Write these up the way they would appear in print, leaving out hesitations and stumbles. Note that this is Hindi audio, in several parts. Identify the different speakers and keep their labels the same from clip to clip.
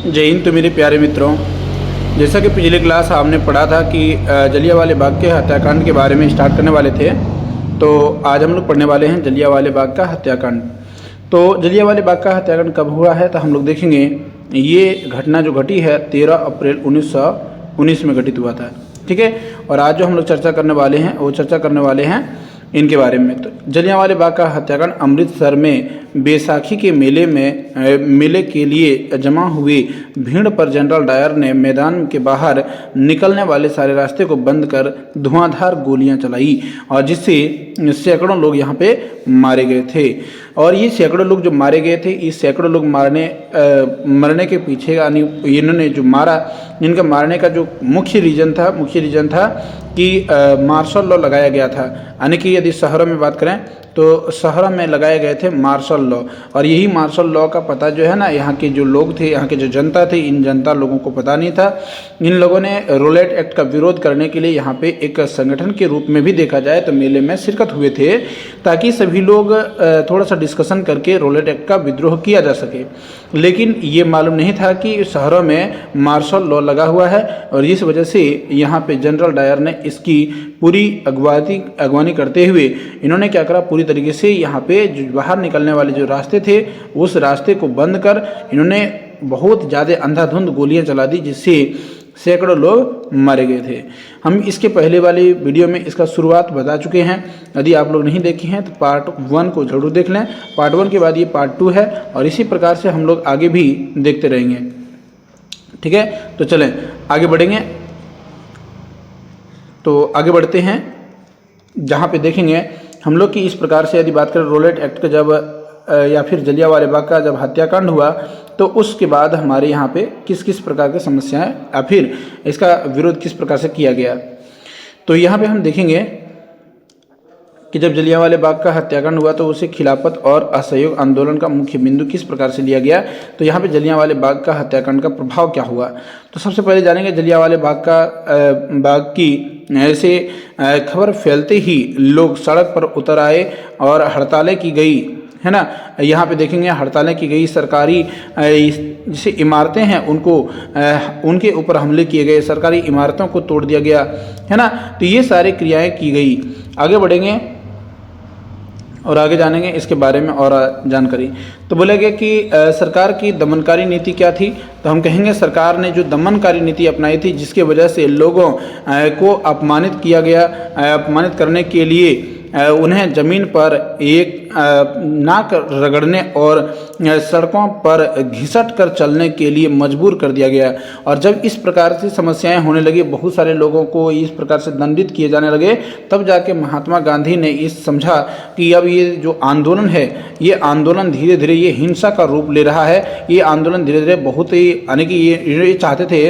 Speaker 1: जय हिंद। तो मेरे प्यारे मित्रों, जैसा कि पिछले क्लास आपने पढ़ा था कि जलियांवाले बाग के हत्याकांड के बारे में स्टार्ट करने वाले थे, तो आज हम लोग पढ़ने वाले हैं जलियांवाले बाग का हत्याकांड। तो जलियांवाले बाग का हत्याकांड कब हुआ है, तो हम लोग देखेंगे। ये घटना जो घटी है 13 अप्रैल 1919 में घटित हुआ था। ठीक है, और आज जो हम लोग चर्चा करने वाले हैं वो चर्चा करने वाले हैं इनके बारे में। तो जलियांवाले बाग का हत्याकांड अमृतसर में बैसाखी के मेले के लिए जमा हुई भीड़ पर जनरल डायर ने मैदान के बाहर निकलने वाले सारे रास्ते को बंद कर धुआंधार गोलियां चलाई, और जिससे सैकड़ों लोग यहाँ पे मारे गए थे। और ये सैकड़ों लोग जो मारे गए थे, इस सैकड़ों लोग मरने के पीछे यानी इन्होंने जो मारा, इनका मारने का जो मुख्य रीजन था कि मार्शल लॉ लगाया गया था। यानी कि यदि शहरों में बात करें तो शहरों में लगाए गए थे मार्शल लॉ, और यही मार्शल लॉ का पता जो है ना, यहाँ के जो लोग थे, यहाँ के जो जनता थे, इन जनता लोगों को पता नहीं था। इन लोगों ने रोलेट एक्ट का विरोध करने के लिए यहाँ पे एक संगठन के रूप में भी देखा जाए तो मेले में शिरकत हुए थे, ताकि सभी लोग थोड़ा सा डिस्कशन करके रोलेट एक्ट का विद्रोह किया जा सके। लेकिन ये मालूम नहीं था कि शहरों में मार्शल लॉ लगा हुआ है, और इस वजह से यहाँ पे जनरल डायर ने इसकी पूरी अगवानी करते हुए इन्होंने क्या करा, पूरी तरीके से यहाँ पे जो बाहर निकलने वाले जो रास्ते थे उस रास्ते को बंद कर इन्होंने बहुत ज़्यादा अंधाधुंध गोलियां चला दी, जिससे सैकड़ों लोग मारे गए थे। हम इसके पहले वाली वीडियो में इसका शुरुआत बता चुके हैं। यदि आप लोग नहीं देखे हैं तो पार्ट 1 को जरूर देख लें। पार्ट 1 के बाद ये पार्ट 2 है, और इसी प्रकार से हम लोग आगे भी देखते रहेंगे। ठीक है, तो चलें आगे बढ़ेंगे। तो आगे बढ़ते हैं, जहाँ पे देखेंगे हम लोग की इस प्रकार से यदि बात करें रोलेट एक्ट का जब या फिर जलियांवाले बाग का जब हत्याकांड हुआ, तो उसके बाद हमारे यहाँ पे किस किस प्रकार की समस्याएं या फिर इसका विरोध किस प्रकार से किया गया। तो यहाँ पे हम देखेंगे कि जब जलियांवाले बाग का हत्याकांड हुआ तो उसे खिलाफत और असहयोग आंदोलन का मुख्य बिंदु किस प्रकार से लिया गया। तो यहाँ पे जलियांवाले बाग का हत्याकांड का प्रभाव क्या हुआ। तो सबसे पहले जानेंगे जलियांवाले बाग की ऐसे खबर फैलते ही लोग सड़क पर उतर आए और हड़तालें की गई, है ना। यहाँ पे देखेंगे हड़तालें की गई, सरकारी जैसे इमारतें हैं उनके ऊपर हमले किए गए, सरकारी इमारतों को तोड़ दिया गया, है ना। तो ये सारी क्रियाएं की गई। आगे बढ़ेंगे और आगे जानेंगे इसके बारे में और जानकारी। तो बोलेंगे कि सरकार की दमनकारी नीति क्या थी। तो हम कहेंगे सरकार ने जो दमनकारी नीति अपनाई थी, जिसके वजह से लोगों को अपमानित किया गया, अपमानित करने के लिए उन्हें ज़मीन पर एक नाक रगड़ने और सड़कों पर घिसट कर चलने के लिए मजबूर कर दिया गया। और जब इस प्रकार से समस्याएं होने लगी, बहुत सारे लोगों को इस प्रकार से दंडित किए जाने लगे, तब जाके महात्मा गांधी ने इस समझा कि अब ये जो आंदोलन है, ये आंदोलन धीरे धीरे ये हिंसा का रूप ले रहा है। ये आंदोलन धीरे धीरे बहुत ही, यानी कि ये चाहते थे।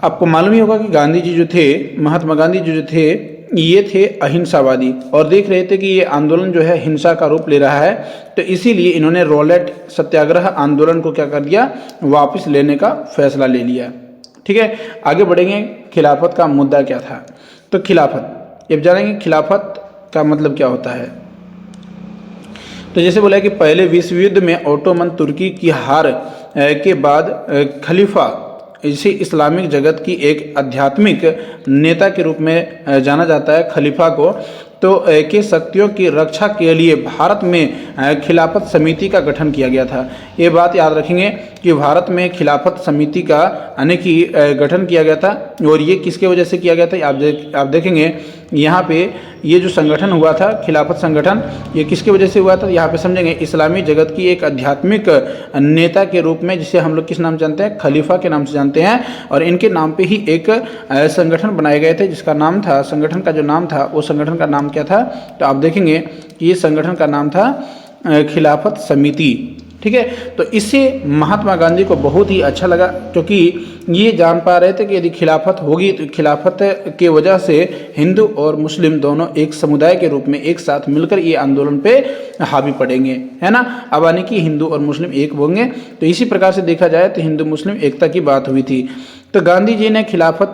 Speaker 1: आपको मालूम ही होगा कि गांधी जी जो थे, महात्मा गांधी जी जो थे, ये थे अहिंसावादी, और देख रहे थे कि ये आंदोलन जो है हिंसा का रूप ले रहा है। तो इसीलिए इन्होंने रोलेट सत्याग्रह आंदोलन को क्या कर दिया, वापस लेने का फैसला ले लिया। ठीक है, आगे बढ़ेंगे। खिलाफत का मुद्दा क्या था। तो खिलाफत, अब जानेंगे खिलाफत का मतलब क्या होता है। तो जैसे बोला कि पहले विश्व युद्ध में ओटोमन तुर्की की हार के बाद खलीफा इसे इस्लामिक जगत की एक आध्यात्मिक नेता के रूप में जाना जाता है खलीफा को। तो के शक्तियों की रक्षा के लिए भारत में खिलाफत समिति का गठन किया गया था। ये बात याद रखेंगे कि भारत में खिलाफत समिति का यानी कि गठन किया गया था, और ये किसके वजह से किया गया था आप देखेंगे। यहाँ पे ये जो संगठन हुआ था खिलाफत संगठन, ये किसके वजह से हुआ था, यहाँ पे समझेंगे। इस्लामी जगत की एक आध्यात्मिक नेता के रूप में, जिसे हम लोग किस नाम से जानते हैं, खलीफा के नाम से जानते हैं। और इनके नाम पे ही एक संगठन बनाए गए थे, जिसका नाम था, संगठन का जो नाम था, वो संगठन का नाम क्या था। तो आप देखेंगे कि ये संगठन का नाम था खिलाफत समिति। ठीक है, तो इससे महात्मा गांधी को बहुत ही अच्छा लगा, क्योंकि ये जान पा रहे थे कि यदि खिलाफत होगी तो खिलाफत के वजह से हिंदू और मुस्लिम दोनों एक समुदाय के रूप में एक साथ मिलकर ये आंदोलन पे हावी पड़ेंगे, है ना। अब यानी कि हिंदू और मुस्लिम एक होंगे। तो इसी प्रकार से देखा जाए तो हिंदू मुस्लिम एकता की बात हुई थी। तो गांधी जी ने खिलाफत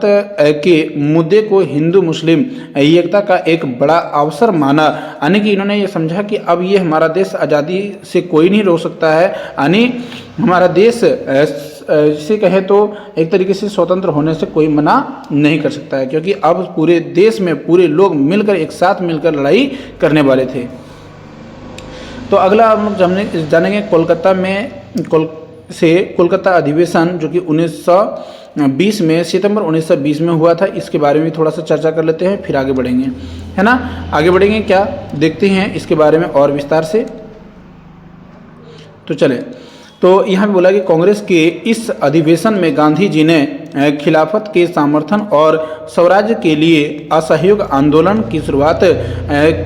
Speaker 1: के मुद्दे को हिंदू मुस्लिम एकता का एक बड़ा अवसर माना, यानी कि इन्होंने ये समझा कि अब ये हमारा देश आज़ादी से कोई नहीं रोक सकता है, यानी हमारा देश जिसे कहें तो एक तरीके से स्वतंत्र होने से कोई मना नहीं कर सकता है, क्योंकि अब पूरे देश में पूरे लोग मिलकर एक साथ मिलकर लड़ाई करने वाले थे। तो अगला हम लोग जानेंगे कोलकाता अधिवेशन जो कि 1920 में सितंबर 1920 में हुआ था। इसके बारे में थोड़ा सा चर्चा कर लेते हैं, फिर आगे बढ़ेंगे, है ना। आगे बढ़ेंगे, क्या देखते हैं इसके बारे में और विस्तार से। तो चले, तो यहाँ पे बोला कि कांग्रेस के इस अधिवेशन में गांधी जी ने खिलाफत के समर्थन और स्वराज्य के लिए असहयोग आंदोलन की शुरुआत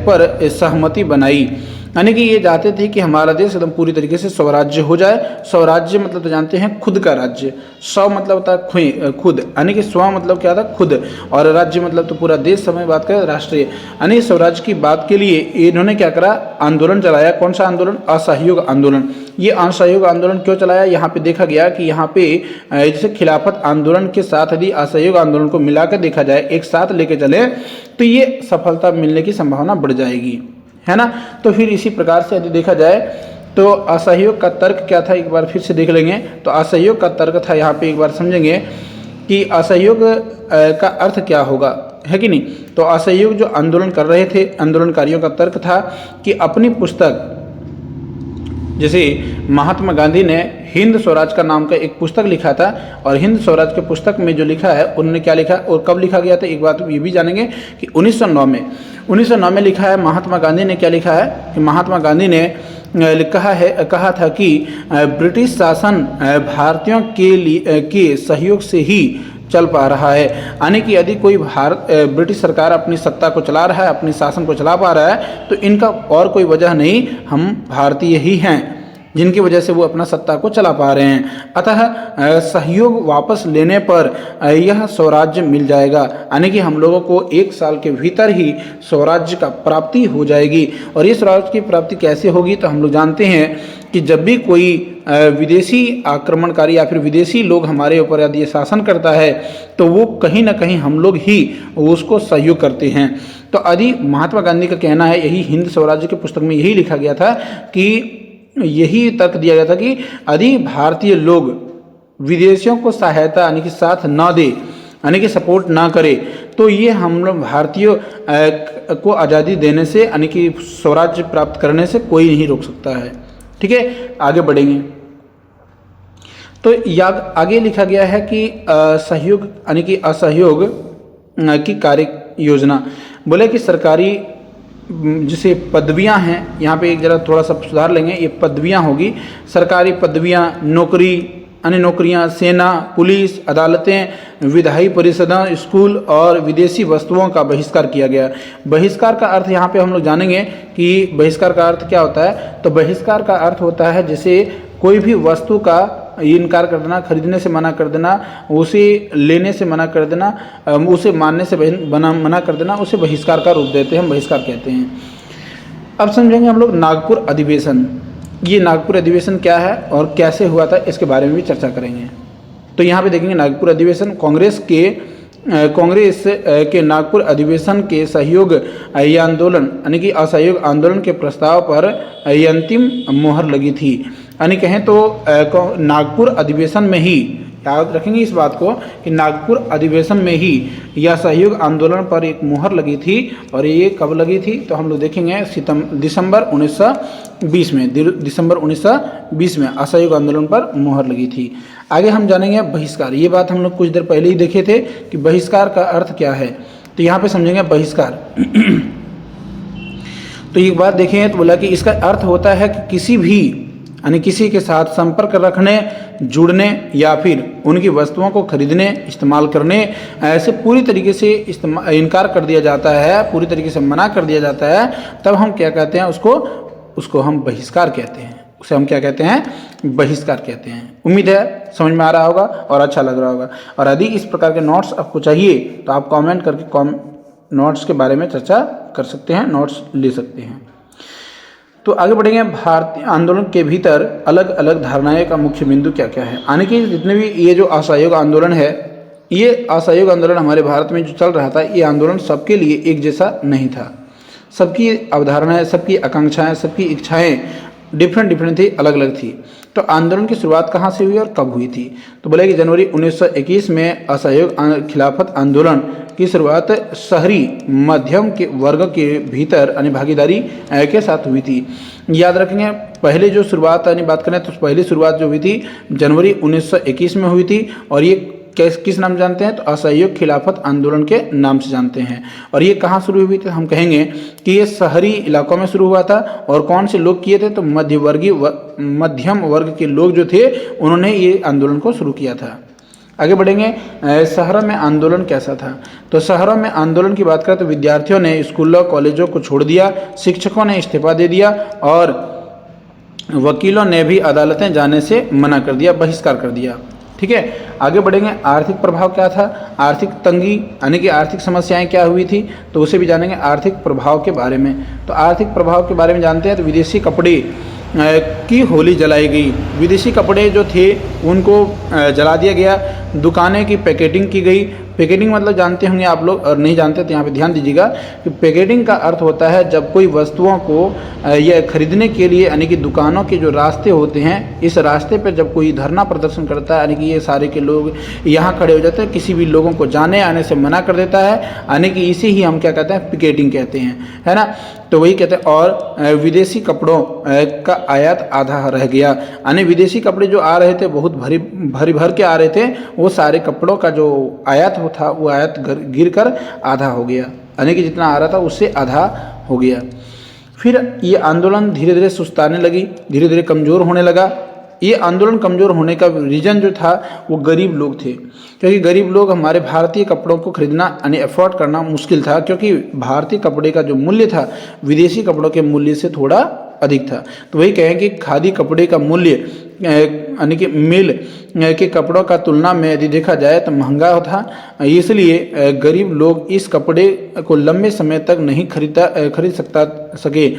Speaker 1: पर सहमति बनाई। यानी कि ये चाहते थे कि हमारा देश एकदम पूरी तरीके से स्वराज्य हो जाए। स्वराज्य मतलब तो जानते हैं खुद का राज्य, स्व मतलब होता है खुद, यानी कि स्व मतलब क्या था, खुद, और राज्य मतलब तो पूरा देश, समय बात करें राष्ट्रीय, यानी स्वराज्य की बात के लिए इन्होंने क्या करा, आंदोलन चलाया। कौन सा आंदोलन? असहयोग आंदोलन। ये असहयोग आंदोलन क्यों चलाया? यहाँ पे देखा गया कि यहाँ पे जैसे खिलाफत आंदोलन के साथ यदि असहयोग आंदोलन को मिलाकर देखा जाए, एक साथ लेके चले, तो ये सफलता मिलने की संभावना बढ़ जाएगी, है ना। तो फिर इसी प्रकार से यदि देखा जाए तो असहयोग का तर्क क्या था, एक बार फिर से देख लेंगे। तो असहयोग का तर्क था, यहाँ पे एक बार समझेंगे कि असहयोग का अर्थ क्या होगा, है कि नहीं। तो असहयोग जो आंदोलन कर रहे थे, आंदोलनकारियों का तर्क था कि अपनी पुस्तक, जैसे महात्मा गांधी ने हिंद स्वराज का नाम का एक पुस्तक लिखा था, और हिंद स्वराज के पुस्तक में जो लिखा है उन्होंने क्या लिखा और कब लिखा गया था, एक बात ये भी जानेंगे कि 1909 में लिखा है। महात्मा गांधी ने क्या लिखा है कि महात्मा गांधी ने कहा था कि ब्रिटिश शासन भारतीयों के सहयोग से ही चल पा रहा है। यानी कि यदि कोई ब्रिटिश सरकार अपनी सत्ता को चला रहा है, अपने शासन को चला पा रहा है, तो इनका और कोई वजह नहीं, हम भारतीय ही हैं जिनकी वजह से वो अपना सत्ता को चला पा रहे हैं। अतः सहयोग वापस लेने पर यह स्वराज्य मिल जाएगा, यानी कि हम लोगों को 1 साल के भीतर ही स्वराज्य का प्राप्ति हो जाएगी। और ये स्वराज्य की प्राप्ति कैसे होगी, तो हम लोग जानते हैं कि जब भी कोई विदेशी आक्रमणकारी या फिर विदेशी लोग हमारे ऊपर यदि शासन करता है, तो वो कहीं ना कहीं हम लोग ही उसको सहयोग करते हैं। तो यदि महात्मा गांधी का कहना है, यही हिंद स्वराज्य की पुस्तक में यही लिखा गया था कि यही तर्क दिया गया था कि यदि भारतीय लोग विदेशियों को सहायता यानी कि साथ ना दे, यानी कि सपोर्ट ना करे, तो ये हम लोग भारतीयों को आज़ादी देने से यानी कि स्वराज्य प्राप्त करने से कोई नहीं रोक सकता है। ठीक है, आगे बढ़ेंगे। तो आगे लिखा गया है कि सहयोग यानी कि असहयोग की कार्य योजना, बोले कि सरकारी जैसे पदवियां हैं, यहाँ पे एक जरा थोड़ा सा सुधार लेंगे, ये पदवियां होगी, सरकारी पदवियां, नौकरी, अन्य नौकरियां, सेना, पुलिस, अदालतें, विधायी परिषदें, स्कूल और विदेशी वस्तुओं का बहिष्कार किया गया। बहिष्कार का अर्थ यहाँ पे हम लोग जानेंगे कि बहिष्कार का अर्थ क्या होता है। तो बहिष्कार का अर्थ होता है जैसे कोई भी वस्तु का इनकार कर देना, खरीदने से मना कर देना, उसे लेने से मना कर देना, उसे मानने से मना कर देना, उसे बहिष्कार का रूप देते हैं, हम बहिष्कार कहते हैं। अब समझेंगे हम लोग नागपुर अधिवेशन। ये नागपुर अधिवेशन क्या है और कैसे हुआ था, इसके बारे में भी चर्चा करेंगे। तो यहाँ पे देखेंगे नागपुर अधिवेशन, कांग्रेस के नागपुर अधिवेशन के सहयोग आंदोलन यानी कि असहयोग आंदोलन के प्रस्ताव पर अंतिम मोहर लगी थी। यानी कहें तो नागपुर अधिवेशन में ही, याद रखेंगे इस बात को कि नागपुर अधिवेशन में ही यह सहयोग आंदोलन पर एक मोहर लगी थी। और ये कब लगी थी, तो हम लोग देखेंगे दिसंबर 1920 में, दिसंबर 1920 में असहयोग आंदोलन पर मोहर लगी थी। आगे हम जानेंगे बहिष्कार। ये बात हम लोग कुछ देर पहले ही देखे थे कि बहिष्कार का अर्थ क्या है। तो यहाँ पे समझेंगे बहिष्कार। तो एक बात देखें तो बोला कि इसका अर्थ होता है कि किसी भी यानी किसी के साथ संपर्क रखने, जुड़ने या फिर उनकी वस्तुओं को खरीदने, इस्तेमाल करने, ऐसे पूरी तरीके से इनकार कर दिया जाता है, पूरी तरीके से मना कर दिया जाता है, तब हम क्या कहते हैं, उसको हम बहिष्कार कहते हैं। उसे हम क्या कहते हैं, बहिष्कार कहते हैं। उम्मीद है समझ में आ रहा होगा और अच्छा लग रहा होगा। और यदि इस प्रकार के नोट्स आपको चाहिए तो आप कमेंट करके नोट्स के बारे में चर्चा कर सकते हैं, नोट्स ले सकते हैं। तो आगे बढ़ेंगे। भारतीय आंदोलन के भीतर अलग अलग धारणाएं का मुख्य बिंदु क्या क्या है, यानी कि जितने भी ये जो असहयोग आंदोलन है, ये असहयोग आंदोलन हमारे भारत में जो चल रहा था, ये आंदोलन सबके लिए एक जैसा नहीं था। सबकी अवधारणाएं, सबकी आकांक्षाएं, सबकी इच्छाएं डिफरेंट थी, अलग अलग थी। तो आंदोलन की शुरुआत कहाँ से हुई और कब हुई थी? तो बोले कि जनवरी 1921 में असहयोग खिलाफत आंदोलन की शुरुआत शहरी मध्यम के वर्ग के भीतर यानी भागीदारी के साथ हुई थी। याद रखेंगे, पहले जो शुरुआत यानी बात करें तो पहली शुरुआत जो हुई थी जनवरी 1921 में हुई थी, और ये किस नाम जानते हैं? तो असहयोग खिलाफत आंदोलन के नाम से जानते हैं। और ये कहाँ शुरू हुई थी? हम कहेंगे कि ये शहरी इलाकों में शुरू हुआ था। और कौन से लोग किए थे? तो मध्यम वर्ग के लोग जो थे उन्होंने ये आंदोलन को शुरू किया था। आगे बढ़ेंगे, शहरों में आंदोलन कैसा था? तो शहरों में आंदोलन की बात करें तो विद्यार्थियों ने स्कूलों कॉलेजों को छोड़ दिया, शिक्षकों ने इस्तीफा दे दिया, और वकीलों ने भी अदालतें जाने से मना कर दिया, बहिष्कार कर दिया। ठीक है, आगे बढ़ेंगे। आर्थिक प्रभाव क्या था? आर्थिक तंगी यानी कि आर्थिक समस्याएं क्या हुई थी, तो उसे भी जानेंगे आर्थिक प्रभाव के बारे में। तो आर्थिक प्रभाव के बारे में जानते हैं तो विदेशी कपड़े की होली जलाई गई, विदेशी कपड़े जो थे उनको जला दिया गया, दुकानें की पैकेटिंग की गई। पैकेटिंग मतलब जानते होंगे आप लोग, और नहीं जानते तो यहाँ पे ध्यान दीजिएगा कि पैकेटिंग का अर्थ होता है जब कोई वस्तुओं को यह खरीदने के लिए यानी कि दुकानों के जो रास्ते होते हैं, इस रास्ते पर जब कोई धरना प्रदर्शन करता है यानी कि ये सारे के लोग यहाँ खड़े हो जाते हैं, किसी भी लोगों को जाने आने से मना कर देता है, यानी कि इसे ही हम क्या कहते हैं? पिकेटिंग कहते हैं, है ना। तो वही कहते हैं। और विदेशी कपड़ों का आयात आधा रह गया, यानी विदेशी कपड़े जो आ रहे थे बहुत भरी भर के आ रहे थे, वो सारे कपड़ों का जो आयात था वो आयात गिर कर आधा हो गया, यानी कि जितना आ रहा था उससे आधा हो गया। फिर ये आंदोलन धीरे धीरे सुस्ताने लगी, धीरे धीरे कमज़ोर होने लगा। ये आंदोलन कमज़ोर होने का रीज़न जो था वो गरीब लोग थे, क्योंकि गरीब लोग हमारे भारतीय कपड़ों को खरीदना यानी अफोर्ड करना मुश्किल था, क्योंकि भारतीय कपड़े का जो मूल्य था विदेशी कपड़ों के मूल्य से थोड़ा अधिक था। तो वही कहें कि खादी कपड़े का मूल्य यानी कि मिल के कपड़ों का तुलना में यदि देखा जाए तो महंगा था, इसलिए गरीब लोग इस कपड़े को लंबे समय तक नहीं खरीद सके।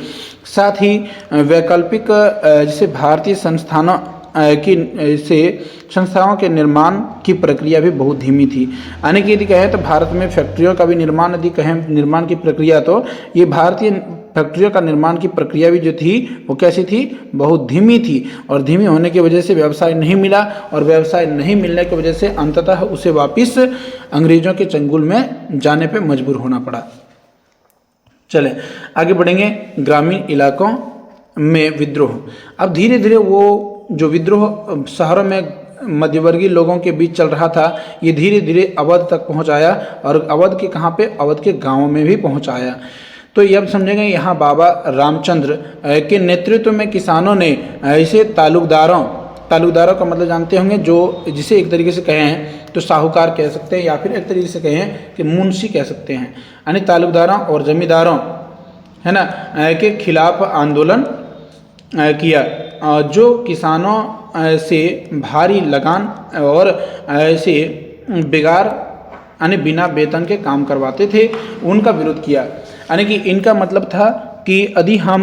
Speaker 1: साथ ही वैकल्पिक जैसे भारतीय संस्थाओं के निर्माण की प्रक्रिया भी बहुत धीमी थी। यानी कि यदि कहें तो भारत में फैक्ट्रियों का भी निर्माण, यदि कहें निर्माण की प्रक्रिया, तो ये भारतीय फैक्ट्रियों का निर्माण की प्रक्रिया भी जो थी वो कैसी थी? बहुत धीमी थी। और धीमी होने की वजह से व्यवसाय नहीं मिला, और व्यवसाय नहीं मिलने की वजह से अंततः उसे वापस अंग्रेजों के चंगुल में जाने पे मजबूर होना पड़ा। चलें आगे बढ़ेंगे। ग्रामीण इलाकों में विद्रोह। अब धीरे धीरे वो जो विद्रोह शहरों में मध्यवर्गीय लोगों के बीच चल रहा था, ये धीरे धीरे अवध तक पहुंच आया, और अवध के कहाँ पे? अवध के गाँवों में भी पहुंच आया। तो ये अब समझेंगे, यहाँ बाबा रामचंद्र के नेतृत्व में किसानों ने ऐसे तालुकदारों का मतलब जानते होंगे, जो जिसे एक तरीके से कहें तो साहूकार कह सकते हैं, या फिर एक तरीके से कहें कि मुंशी कह सकते हैं, यानी तालुकदारों और जमींदारों, है ना, के खिलाफ आंदोलन किया, जो किसानों से भारी लगान और ऐसे बेगार यानी बिना वेतन के काम करवाते थे, उनका विरोध किया। यानी कि इनका मतलब था कि यदि हम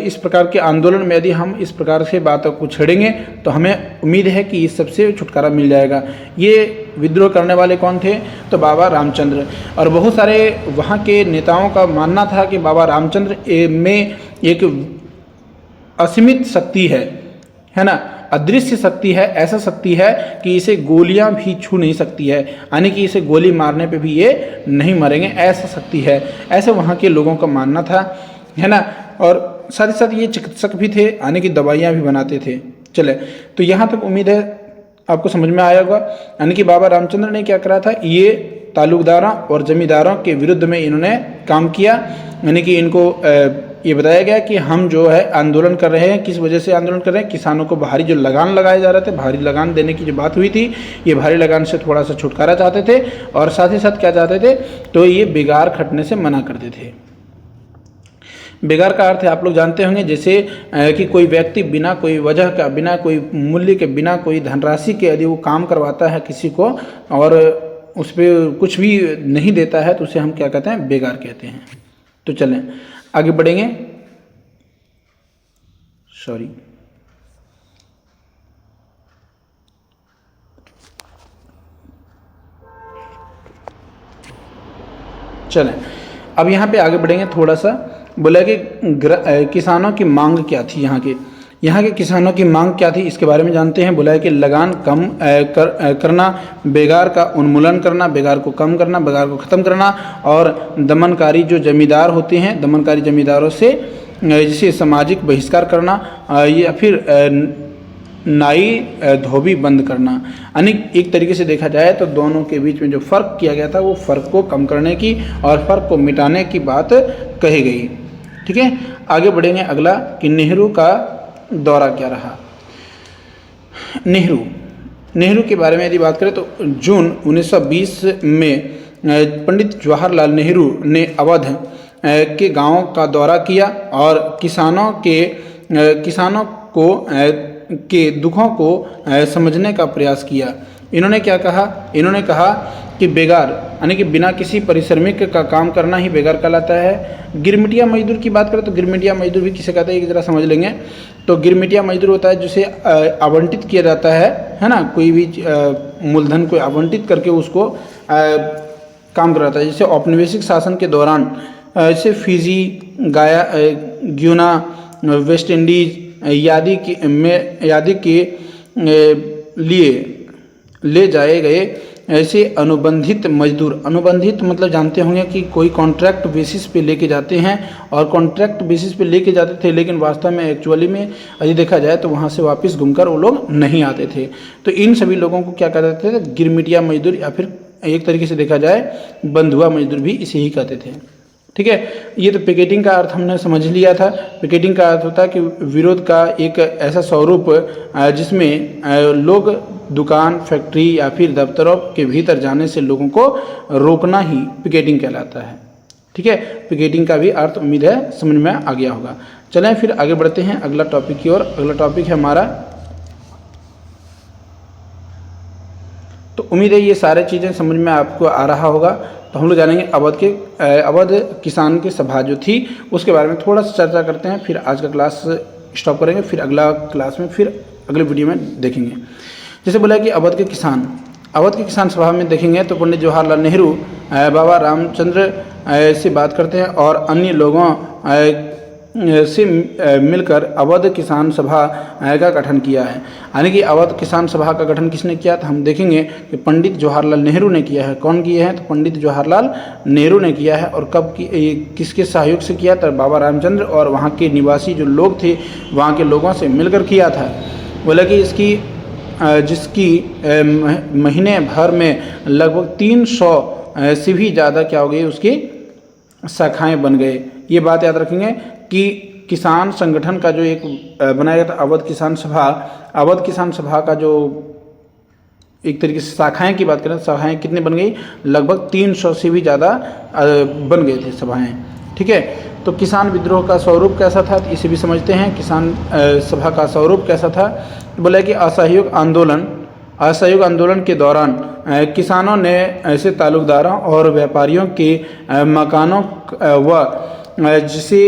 Speaker 1: इस प्रकार के आंदोलन में यदि हम इस प्रकार से बातों को छेड़ेंगे तो हमें उम्मीद है कि इस सबसे छुटकारा मिल जाएगा। ये विद्रोह करने वाले कौन थे? तो बाबा रामचंद्र। और बहुत सारे वहाँ के नेताओं का मानना था कि बाबा रामचंद्र में एक असीमित शक्ति है ना, अदृश्य शक्ति है, ऐसा शक्ति है कि इसे गोलियां भी छू नहीं सकती है, यानी कि इसे गोली मारने पे भी ये नहीं मरेंगे, ऐसा शक्ति है, ऐसे वहाँ के लोगों का मानना था, है ना। और साथ ही साथ ये चिकित्सक भी थे, यानी कि दवाइयाँ भी बनाते थे। चले, तो यहाँ तक उम्मीद है आपको समझ में आया होगा। यानी कि बाबा रामचंद्र ने क्या करा था? ये तालुकदारों और जमींदारों के विरुद्ध में इन्होंने काम किया, यानी कि इनको ये बताया गया कि हम जो है आंदोलन कर रहे हैं, किस वजह से आंदोलन कर रहे हैं? किसानों को भारी जो लगान लगाए जा रहे थे, भारी लगान देने की जो बात हुई थी, ये भारी लगान से थोड़ा सा छुटकारा चाहते थे, और साथ ही साथ क्या चाहते थे? तो ये बेगार खटने से मना करते थे। बेगार का अर्थ है आप लोग जानते होंगे, जैसे कि कोई व्यक्ति बिना कोई वजह का, बिना कोई मूल्य के, बिना कोई धनराशि के यदि वो काम करवाता है किसी को और उस पर कुछ भी नहीं देता है, तो उसे हम क्या कहते हैं? बेगार कहते हैं। तो चलें आगे बढ़ेंगे। चलें अब यहाँ पे आगे बढ़ेंगे थोड़ा सा बोला कि किसानों की मांग क्या थी, यहाँ के किसानों की मांग क्या थी इसके बारे में जानते हैं। बोला है कि लगान कम करना, बेगार का उन्मूलन करना, बेगार को कम करना, बेगार को ख़त्म करना, और दमनकारी जो जमींदार होते हैं, दमनकारी जमींदारों से जिसे सामाजिक बहिष्कार करना, या फिर नाई धोबी बंद करना। यानी एक तरीके से देखा जाए तो दोनों के बीच में जो फ़र्क किया गया था वो फ़र्क को कम करने की और फ़र्क को मिटाने की बात कही गई। ठीक है, आगे बढ़ेंगे। अगला कि नेहरू का दौरा क्या रहा। नेहरू के बारे में यदि बात करें तो जून 1920 में पंडित जवाहरलाल नेहरू ने अवध के गांवों का दौरा किया और किसानों को के दुखों को समझने का प्रयास किया। इन्होंने क्या कहा? इन्होंने कहा कि बेगार यानी कि बिना किसी परिश्रमिक का काम करना ही बेगार कहलाता है। गिरमिटिया मजदूर की बात करें तो गिरमिटिया मजदूर भी किसे कहते हैं ये जरा समझ लेंगे। तो गिरमिटिया मजदूर होता है जिसे आवंटित किया जाता है ना, कोई भी मूलधन को आवंटित करके उसको काम कराता है। जैसे औपनिवेशिक शासन के दौरान जैसे फिजी, ग्यूना, वेस्ट इंडीज यादी के लिए ले जाए गए ऐसे अनुबंधित मजदूर, अनुबंधित मतलब जानते होंगे कि कोई कॉन्ट्रैक्ट बेसिस पे लेके जाते हैं, और कॉन्ट्रैक्ट बेसिस पे लेके जाते थे लेकिन वास्तव में एक्चुअली में यदि देखा जाए तो वहाँ से वापस घूमकर वो लोग नहीं आते थे। तो इन सभी लोगों को क्या कहते थे? गिरमिटिया मजदूर, या फिर एक तरीके से देखा जाए बंधुआ मजदूर भी इसे ही कहते थे। ठीक है, ये तो पिकेटिंग का अर्थ हमने समझ लिया था। पिकेटिंग का अर्थ होता है कि विरोध का एक ऐसा स्वरूप जिसमें लोग दुकान, फैक्ट्री या फिर दफ्तरों के भीतर जाने से लोगों को रोकना ही पिकेटिंग कहलाता है। ठीक है, पिकेटिंग का भी अर्थ उम्मीद है समझ में आ गया होगा। चलें फिर आगे बढ़ते हैं अगला टॉपिक की ओर। अगला टॉपिक है हमारा, तो उम्मीद है ये सारे चीज़ें समझ में आपको आ रहा होगा। तो हम लोग जानेंगे अवध किसान की सभा जो थी उसके बारे में थोड़ा सा चर्चा करते हैं, फिर आज का क्लास स्टॉप करेंगे, फिर अगला क्लास में फिर अगले वीडियो में देखेंगे। जैसे बोला कि अवध के किसान सभा में देखेंगे तो पंडित जवाहरलाल नेहरू बाबा रामचंद्र से बात करते हैं और अन्य लोगों से मिलकर अवध किसान सभा का गठन किया है। यानी कि अवध किसान सभा का गठन किसने किया? तो हम देखेंगे कि पंडित जवाहरलाल नेहरू ने किया है। कौन किए हैं? तो पंडित जवाहरलाल नेहरू ने किया है। और कब किसके सहयोग से किया? तो बाबा रामचंद्र और वहाँ के निवासी जो लोग थे वहाँ के लोगों से मिलकर किया था। बोला कि जिसकी महीने भर में लगभग 300 से भी ज़्यादा क्या हो गई, उसकी शाखाएं बन गए। ये बात याद रखेंगे कि किसान संगठन का जो एक बनाया गया था अवध किसान सभा का जो एक तरीके से शाखाएं की बात करें, शाखाएं कितनी बन गई? लगभग 300 से भी ज़्यादा बन गए थे सभाएं। ठीक है, तो किसान विद्रोह का स्वरूप कैसा था इसे भी समझते हैं। किसान सभा का स्वरूप कैसा था? बोला कि असहयोग आंदोलन के दौरान किसानों ने ऐसे ताल्लुकदारों और व्यापारियों के मकानों व जिसे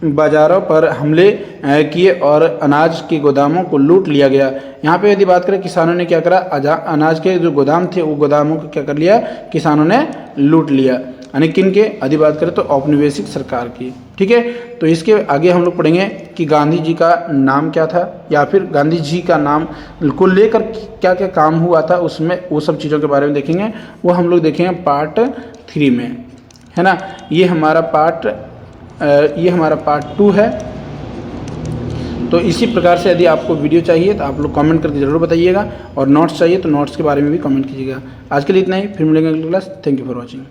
Speaker 1: बाज़ारों पर हमले किए और अनाज के गोदामों को लूट लिया गया। यहाँ पे यदि बात करें किसानों ने क्या करा? अनाज के जो गोदाम थे वो गोदामों को क्या कर लिया? किसानों ने लूट लिया। यानी किन के? यदि बात करें तो औपनिवेशिक सरकार की। ठीक है, तो इसके आगे हम लोग पढ़ेंगे कि गांधी जी का नाम क्या था, या फिर गांधी जी का नाम को लेकर क्या क्या काम हुआ था, उसमें वो सब चीज़ों के बारे में देखेंगे। वो हम लोग देखेंगे पार्ट 3 में, है ना। ये हमारा पार्ट 2 है। तो इसी प्रकार से यदि आपको वीडियो चाहिए तो आप लोग कमेंट करके ज़रूर बताइएगा, और नोट्स चाहिए तो नोट्स के बारे में भी कमेंट कीजिएगा। आज के लिए इतना ही, फिर मिलेंगे अगली class. Thank you for watching.